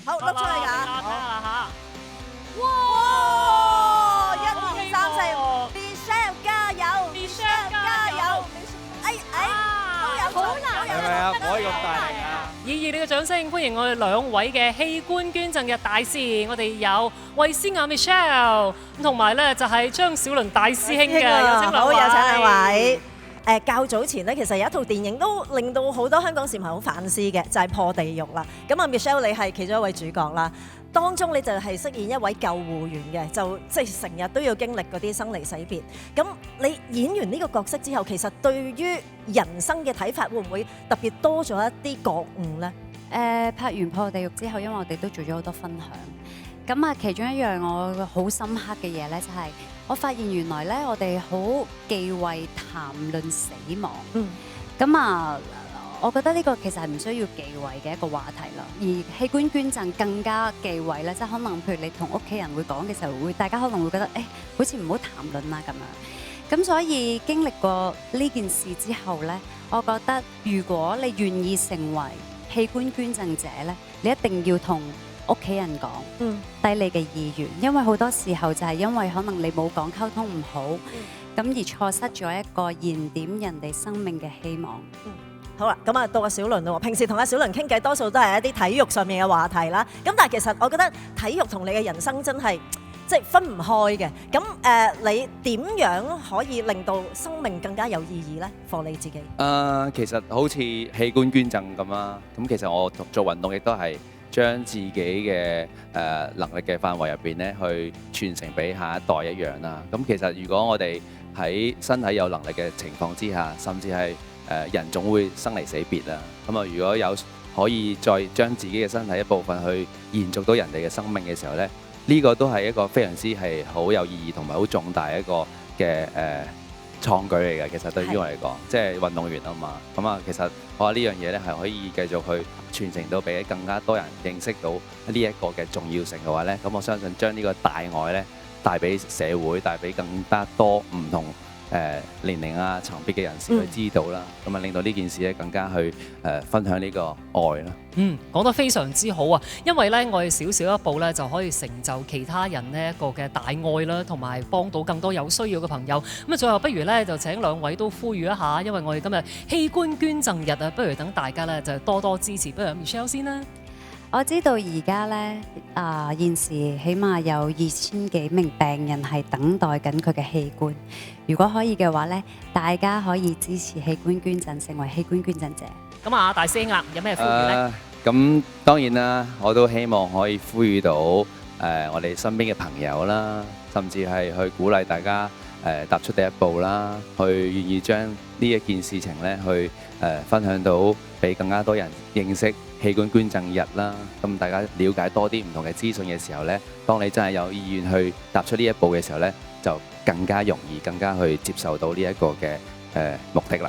好，碌出去㗎。睇下啦哇！1、2、3、喎4 ，Michelle 加油 Michelle 加油！都有好中難係咪啊？唔可以咁大力啊！以熱烈嘅掌聲歡迎我哋兩位嘅器官捐贈日大使，我哋有衛詩雅 Michelle， 同埋咧就係張小倫大師兄嘅，有請兩位。好，有請兩位。較早前咧，其實有一套電影都令到好多香港市民好反思嘅，就係《破地獄》啦。咁啊，Michelle 你係其中一位主角啦，當中你就係飾演一位救護員嘅，就即係成日都要經歷嗰啲生離死別。咁你演完呢個角色之後，其實對於人生嘅睇法會唔會特別多咗一啲覺悟呢？拍完《破地獄》之後，因為我哋都做咗好多分享。咁啊，其中一樣我好深刻嘅嘢咧，就係我發現原來咧，我哋好忌諱談論死亡。咁啊，我覺得呢個其實係唔需要忌諱嘅一個話題啦。而器官捐贈更加忌諱咧，即係可能譬如你同屋企人會講嘅時候，大家可能會覺得好似唔好談論啦咁樣。咁所以經歷過呢件事之後咧，我覺得如果你願意成為器官捐贈者咧，你一定要同屋企人講低你嘅意願，因為好多時候就係因為可能你冇講溝通唔好，咁而錯失咗一個燃點人哋生命嘅希望。好啦，咁啊到阿小倫咯。平時同阿小倫傾偈多數都係一啲體育上面嘅話題啦。咁但係其實我覺得體育同你嘅人生真係即係分唔開嘅。咁你點樣可以令到生命更加有意義呢？for你自己。其實好似器官捐贈咁啦。咁其實我做運動亦都係將自己嘅能力嘅範圍入邊咧，去傳承俾下一代一樣啦。咁其實如果我哋喺身體有能力嘅情況之下，甚至係人總會生離死別啦。咁啊，如果有可以再將自己嘅身體一部分去延續到人哋嘅生命嘅時候咧，呢個都係一個非常之係好有意義同埋好重大一個嘅創舉嚟嘅。其實對於我嚟講，即係運動員啊嘛。咁啊，其實我覺得呢樣嘢咧係可以繼續去傳承到俾更加多人認識到呢一個嘅重要性嘅話咧，咁我相信將呢個大愛咧帶俾社會，帶俾更加多唔同年齡啊層別嘅人士去知道啦，咁啊令到呢件事咧更加去分享呢個愛啦。講得非常之好啊！因為咧，我哋少少一步咧就可以成就其他人呢一個嘅大愛啦，同埋幫到更多有需要嘅朋友。咁啊，最後不如咧就請兩位都呼籲一下，因為我哋今日器官捐贈日啊，不如等大家咧就多多支持。不如 Michelle 先啦。我知道而家咧現時起碼有2000幾名病人係等待緊佢嘅器官。如果可以嘅話咧，大家可以支持器官捐贈，成為器官捐贈者。咁啊，大師兄啊，有咩呼籲咧？咁當然啦，我都希望可以呼籲到我哋身邊嘅朋友啦，甚至係去鼓勵大家踏出第一步啦，去願意將呢一件事情咧去分享到俾更加多人認識器官捐贈日啦。咁大家了解多啲唔同嘅資訊嘅時候咧，當你真係有意願去踏出呢一步嘅時候咧，就更加容易，更加去接受到呢一個嘅目的啦。